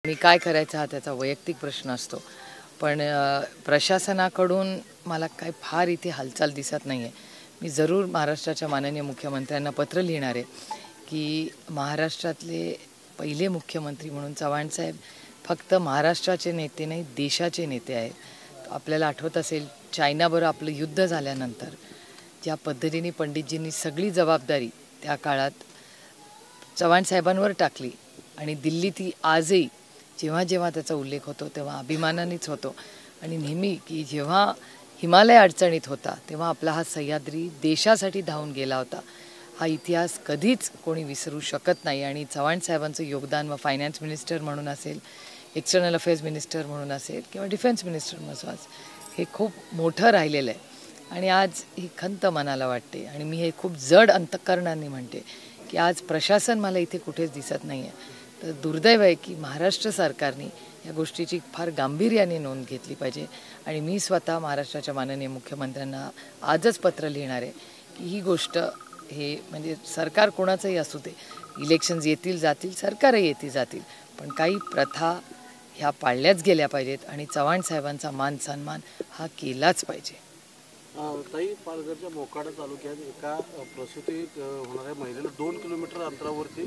मी काय करायचं हा त्याचा वैयक्तिक प्रश्न असतो, पण प्रशासनाकडून मला काय फार इथे हालचाल दिसत नाही आहे. मी जरूर महाराष्ट्राच्या माननीय मुख्यमंत्र्यांना पत्र लिहिणार आहे की महाराष्ट्रातले पहिले मुख्यमंत्री म्हणून चव्हाणसाहेब फक्त महाराष्ट्राचे नेते नाही, देशाचे नेते आहेत. आपल्याला आठवत असेल चायनाबरोबर आपलं युद्ध झाल्यानंतर ज्या पद्धतीने पंडितजींनी सगळी जबाबदारी त्या काळात चव्हाणसाहेबांवर टाकली आणि दिल्ली ती आजही जेव्हा जेव्हा त्याचा उल्लेख होतो तेव्हा अभिमानानेच होतो. आणि नेहमी की जेव्हा हिमालय अडचणीत होता तेव्हा आपला हा सह्याद्री देशासाठी धावून गेला होता. हा इतिहास कधीच कोणी विसरू शकत नाही. आणि चव्हाणसाहेबांचं योगदान व फायनान्स मिनिस्टर म्हणून असेल, एक्सटर्नल अफेअर्स मिनिस्टर म्हणून असेल किंवा डिफेन्स मिनिस्टर म्हणून हे खूप मोठं राहिलेलं आहे. आणि आज ही खंत मनाला वाटते आणि मी हे खूप जड अंतःकरणाने म्हणते की आज प्रशासन मला इथे कुठेच दिसत नाही आहे. तर दुर्दैव आहे की महाराष्ट्र सरकारने या गोष्टीची फार गांभीर्याने नोंद घेतली पाहिजे. आणि मी स्वतः महाराष्ट्राच्या माननीय मुख्यमंत्र्यांना आजच पत्र लिहिणार आहे की ही गोष्ट हे म्हणजे सरकार कोणाचंही असू दे, इलेक्शन्स येतील जातील, सरकारही येतील जातील, पण काही प्रथा ह्या पाळल्याच गेल्या पाहिजेत आणि चव्हाणसाहेबांचा मान सन्मान हा केलाच पाहिजे. ताई, पालघरच्या मोखाडा तालुक्यात एका प्रसूती होणाऱ्या महिलेला 2 किलोमीटर अंतरावरती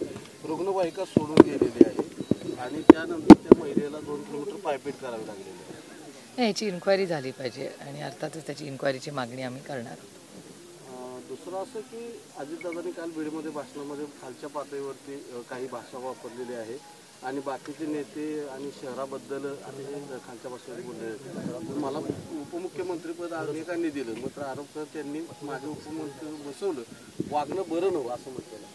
रुग्णवाहिका सोडून गेलेली आहे आणि त्यानंतर त्या महिलेला 2 किलोमीटर पायपीट करावी लागलेली आहे. नाही, याची इन्क्वायरी झाली पाहिजे आणि अर्थातच त्याची इन्क्वायरीची मागणी आम्ही करणार आहोत. दुसरं असं की अजितदादांनी काल बीडमध्ये भाषणामध्ये खालच्या पातळीवरती काही भाषा वापरलेली आहे आणि बाकीचे नेते आणि शहराबद्दल आणि खालच्या भाषेवर बोलले. मला उपमुख्यमंत्रीपद अनेकांनी दिलं, मात्र आरोप करत त्यांनी माझं उपमुख्यमंत्री बसवलं, वागणं बरं नव्हतं असं म्हटलं.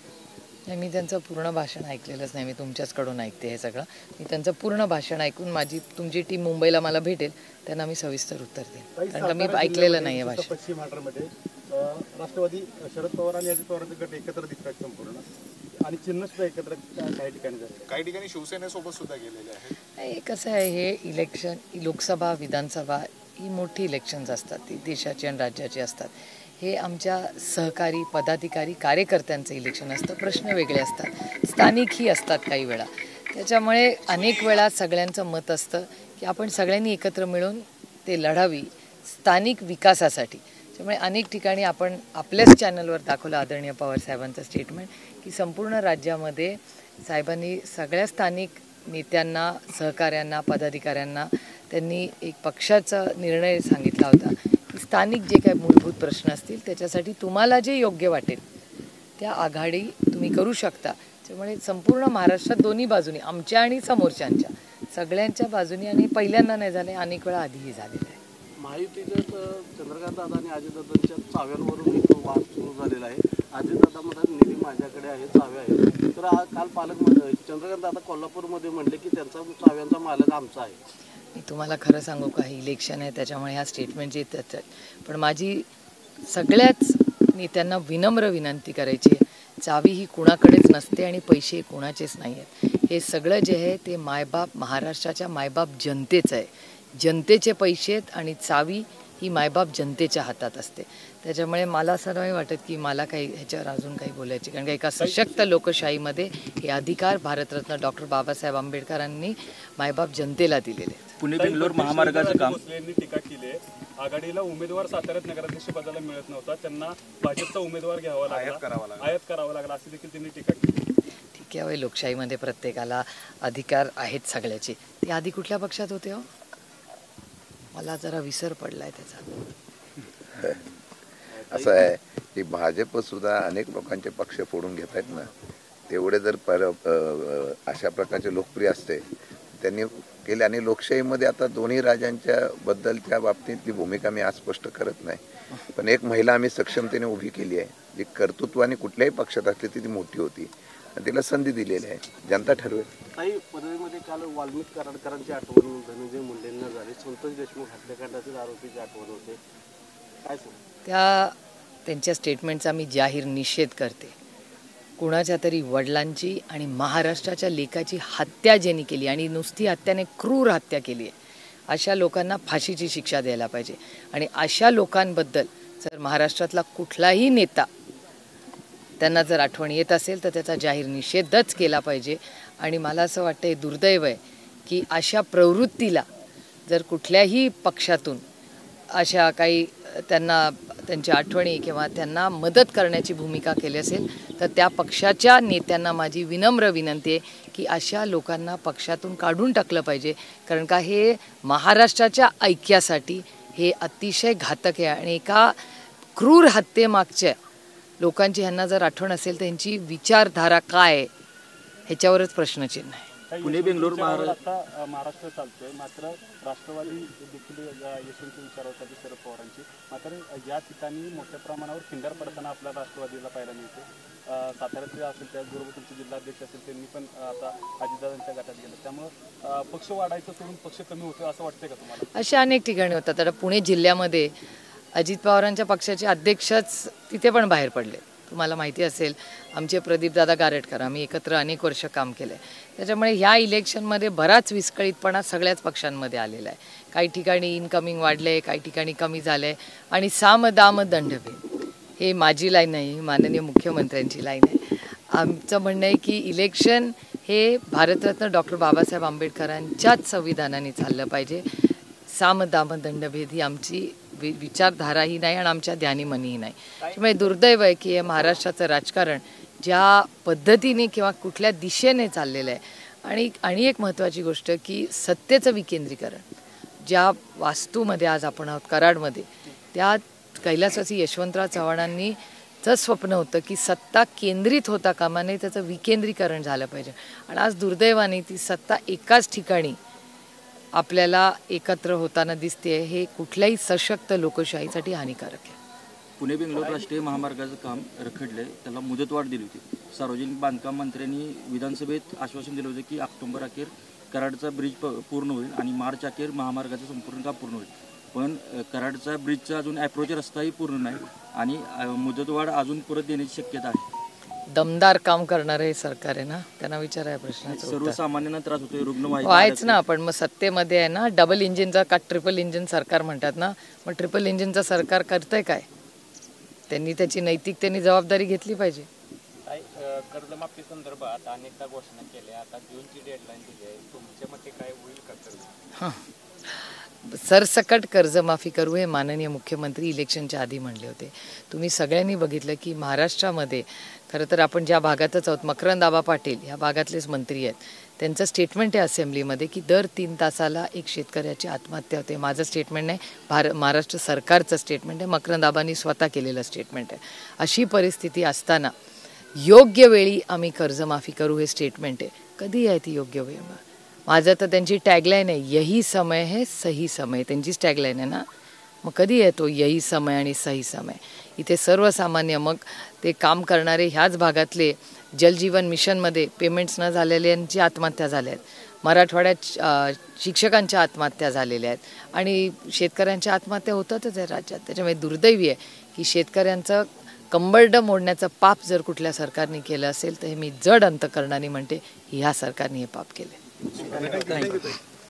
नाही, मी त्यांचं पूर्ण भाषण ऐकलेलंच नाही. मी तुमच्याचकडून ऐकते हे सगळं. मी त्यांचं पूर्ण भाषण ऐकून तुमची टीम मुंबईला मला भेटेल, त्यांना मी सविस्तर उत्तर देईन, कारण का मी ऐकलेलं नाही आहे भाषण. पश्चिम महाराष्ट्रामध्ये राष्ट्रवादी शरद पवार आणि अजित पवारांचे गट एकत्र दिसतात संपूर्ण आणि चिन्ह सुद्धा एकत्र काही ठिकाणी शिवसेनेसोबत सुद्धा गेलेले आहे. कसं आहे, हे इलेक्शन लोकसभा विधानसभा ही मोठी इलेक्शन्स असतात, ती देशाची आणि राज्याची असतात. हे आमच्या सहकारी पदाधिकारी कार्यकर्त्यांचं इलेक्शन असतं, प्रश्न वेगळे असतात, स्थानिकही असतात काही वेळा. त्याच्यामुळे अनेक वेळा सगळ्यांचं मत असतं की आपण सगळ्यांनी एकत्र मिळून ते लढावी स्थानिक विकासासाठी. त्यामुळे अनेक ठिकाणी आपण आपल्याच चॅनलवर दाखवलं आदरणीय पवार साहेबांचं स्टेटमेंट की संपूर्ण राज्यामध्ये साहेबांनी सगळ्या स्थानिक नेत्यांना, सहकाऱ्यांना, पदाधिकाऱ्यांना त्यांनी एक पक्षाचा निर्णय सांगितला होता की स्थानिक जे काही मूलभूत प्रश्न असतील त्याच्यासाठी तुम्हाला जे योग्य वाटेल त्या आघाडी तुम्ही करू शकता. त्यामुळे संपूर्ण महाराष्ट्रात दोन्ही बाजूनी, आमच्या आणि समोरच्यांच्या सगळ्यांच्या बाजूनी, आणि पहिल्यांदा नाही झालं, अनेक वेळा आधीही झालेलं आहे. महायुतीच्यात चंद्रकांत दादा आणि अजितदादांच्या चाव्यांवरून एक वाद सुरू झालेला आहे. अजितदादा म्हणतात निधी माझ्याकडे आहे, चाव्या आहेत. तर काल चंद्रकांत दादा कोल्हापूरमध्ये म्हणले की त्यांचा चाव्यांचा मालक आमचा आहे. मी तुम्हाला खरं सांगू का, हे इलेक्शन आहे त्याच्यामुळे ह्या स्टेटमेंट जे येतात, पण माझी सगळ्याच नेत्यांना विनम्र विनंती करायची आहे, चावी ही कुणाकडेच नसते आणि पैसे कुणाचेच नाही आहेत. हे सगळं जे आहे ते मायबाप, महाराष्ट्राच्या मायबाप जनतेचं आहे. जनतेचे पैसे आहेत आणि चावी ही मायबाप जनतेच्या हातात असते. त्याच्यामुळे मला असं नाही वाटत की मला काही ह्याच्यावर अजून काही बोलायचे, कारण का एका सशक्त लोकशाहीमध्ये हे अधिकार भारतरत्न डॉक्टर बाबासाहेब आंबेडकरांनी मायबाप जनतेला दिलेले आहेत. पुणे बेंगलोर महामार्गाचं काम टीका केली आहे. आघाडीला उमेदवार साताऱ्यात नगराध्यक्ष पदाला मिळत नव्हता, त्यांना भाजपचा उमेदवार घ्यावा लागला, आयात करावा लागला, अशी देखील त्यांनी टीका केली. ठीक आहे, लोकशाहीमध्ये प्रत्येकाला अधिकार आहेत सगळ्याचे. ते आधी कुठल्या पक्षात होते हो? मला जरा विसर पडलाय त्याचा. असं आहे की भाजप सुद्धा अनेक लोकांचे पक्ष फोडून घेत आहेत ना. तेवढे जर अशा प्रकारचे लोकप्रिय असते त्यांनी केले. आणि लोकशाहीमध्ये आता दोन्ही राजांच्या बद्दलच्या बाबतीतली भूमिका मी आज स्पष्ट करत नाही, पण एक महिला आम्ही सक्षमतेने उभी केली आहे, जी कर्तृत्वाने कुठल्याही पक्षात असली ती मोठी होती आणि तिला संधी दिलेली आहे, जनता ठरवेल. काही पदवीमध्ये काल वाल्मिक कराडकरांची आठवण धनंजय मुंडेंना झाली, संतोष देशमुख हत्याकांडातील आरोपीची आठवण होते. काय सांग? त्यांच्या स्टेटमेंटचा मी जाहीर निषेध करते. कुणाच्या तरी वडिलांची आणि महाराष्ट्राच्या लेकाची हत्या ज्यांनी केली, आणि नुसती हत्याने क्रूर हत्या केली आहे, अशा लोकांना फाशीची शिक्षा द्यायला पाहिजे. आणि अशा लोकांबद्दल जर महाराष्ट्रातला कुठलाही नेता त्यांना जर आठवण येत असेल तर त्याचा जाहीर निषेधच केला पाहिजे. आणि मला असं वाटतं हे दुर्दैव आहे की अशा प्रवृत्तीला जर कुठल्याही पक्षातून अशा काही त्यांना त्यांच्या आठवणी किंवा त्यांना मदत करण्याची भूमिका केली असेल तर त्या पक्षाच्या नेत्यांना माझी विनम्र विनंती आहे की अशा लोकांना पक्षातून काढून टाकलं पाहिजे. कारण का हे महाराष्ट्राच्या ऐक्यासाठी हे अतिशय घातक आहे आणि एका क्रूर हत्येमागच्या लोकांची ह्यांना जर आठवण असेल तर त्यांची विचारधारा काय आहे ह्याच्यावरच प्रश्नचिन्ह आहे. पुणे बेंगलोर आता महाराष्ट्र चालतोय, मात्र राष्ट्रवादी देखील यशवंत विचारवतात शरद पवारांची. मात्र या ठिकाणी मोठ्या प्रमाणावर खिंडार पडताना आपल्याला राष्ट्रवादीला पाहायला मिळते. साताऱ्याचे असेल त्याचबरोबर तुमचे जिल्हाध्यक्ष असेल त्यांनी पण आता अजितदादांच्या गटात गेलं, त्यामुळं पक्ष वाढायचं सोडून पक्ष कमी होतो असं वाटतंय का तुम्हाला? अशा अनेक ठिकाणी होतात. आता पुणे जिल्ह्यामध्ये अजित पवारांच्या पक्षाचे अध्यक्षच तिथे पण बाहेर पडले. तुम्हाला माहिती असेल आमचे प्रदीपदादा गारेटकर, आम्ही एकत्र अनेक वर्ष काम केलं आहे. त्याच्यामुळे ह्या इलेक्शनमध्ये बराच विस्कळीतपणा सगळ्याच पक्षांमध्ये आलेला आहे. काही ठिकाणी इनकमिंग वाढलं आहे, काही ठिकाणी कमी झालं आहे. आणि साम दाम दंडभेद हे माझी लाईन नाही, माननीय मुख्यमंत्र्यांची लाईन आहे. आमचं म्हणणं आहे की इलेक्शन हे भारतरत्न डॉक्टर बाबासाहेब आंबेडकरांच्याच संविधानाने चाललं पाहिजे. साम दाम दंडभेद ही आमची विचारधाराही नाही आणि आमच्या ध्यानीमनीही नाही. त्यामुळे दुर्दैव आहे की हे महाराष्ट्राचं राजकारण ज्या पद्धतीने किंवा कुठल्या दिशेने चाललेलं आहे. आणि एक महत्त्वाची गोष्ट की सत्तेचं विकेंद्रीकरण ज्या वास्तूमध्ये आज आपण आहोत कराडमध्ये, त्या कैलासवासी यशवंतराव चव्हाणांनी चं स्वप्न होतं की सत्ता केंद्रित होता कामा नये, त्याचं विकेंद्रीकरण झालं पाहिजे. आणि आज दुर्दैवाने ती सत्ता एकाच ठिकाणी आपल्याला एकत्र होताना दिसते. हे कुठल्याही सशक्त लोकशाहीसाठी हानिकारक आहे. पुणे बेंगलोर राष्ट्रीय महामार्गाचं काम रखडलंय, त्याला मुदतवाढ दिली होती. सार्वजनिक बांधकाम मंत्र्यांनी विधानसभेत आश्वासन दिलं होतं की ऑक्टोबर अखेर कराडचा ब्रिज पूर्ण होईल आणि मार्च अखेर महामार्गाचं संपूर्ण काम पूर्ण होईल. पण कराडचा ब्रिजचा अजून अप्रोच रस्ताही पूर्ण नाही आणि मुदतवाढ अजून परत देण्याची शक्यता आहे. दमदार काम करणारं हे सरकार आहे ना, त्यांना विचाराय प्रश्नाचं उत्तर. सर्वसामान्यांना त्रास होतोय, रुग्णवाहिका व्हायच ना. पण मग सत्तेमध्ये आहे ना डबल इंजिनचा का ट्रिपल इंजिन सरकार म्हणतात ना, मग ट्रिपल इंजिनचं सरकार करतंय काय? त्यांनी त्याची नैतिकतेने जबाबदारी घेतली पाहिजे. कर्जमाफी संदर्भात अनेकदा घोषणा केल्या, आता जूनची डेडलाईन दिली आहे, तुमच्या मते काय होईल का? हां, सरसकट कर्जमाफी करू हे माननीय मुख्यमंत्री इलेक्शनच्या आधी म्हणले होते. तुम्ही सगळ्यांनी बघितलं की महाराष्ट्रामध्ये खरं तर आपण ज्या भागातच आहोत, मकरंद आबा पाटील ह्या भागातलेच मंत्री आहेत, त्यांचं स्टेटमेंट आहे असेंब्लीमध्ये की दर 3 तासाला एक शेतकऱ्याची आत्महत्या होते. माझं स्टेटमेंट नाही, महाराष्ट्र सरकारचं स्टेटमेंट आहे, मकरंद आबांनी स्वतः केलेलं स्टेटमेंट आहे. अशी परिस्थिती असताना योग्य वेळी आम्ही कर्जमाफी करू हे स्टेटमेंट आहे. कधी आहे ती योग्य वेळ? माझं तर त्यांची टॅगलाईन आहे यही समय है सही समय, त्यांचीच टॅगलाईन आहे ना. मग कधी आहे तो यही समय आणि सही समय? इथे सर्वसामान्य मग ते काम करणारे ह्याच भागातले जलजीवन मिशनमध्ये पेमेंट्स न झालेल्यांची आत्महत्या झाल्या आहेत, मराठवाड्यात शिक्षकांच्या आत्महत्या झालेल्या आहेत आणि शेतकऱ्यांच्या आत्महत्या होतातच आहे राज्यात. त्याच्यामुळे दुर्दैवी आहे की शेतकऱ्यांचं कंबरडं मोडण्याचं पाप जर कुठल्या सरकारने केलं असेल तर हे मी जड अंतकरणाने म्हणते ह्या सरकारने हे पाप केले.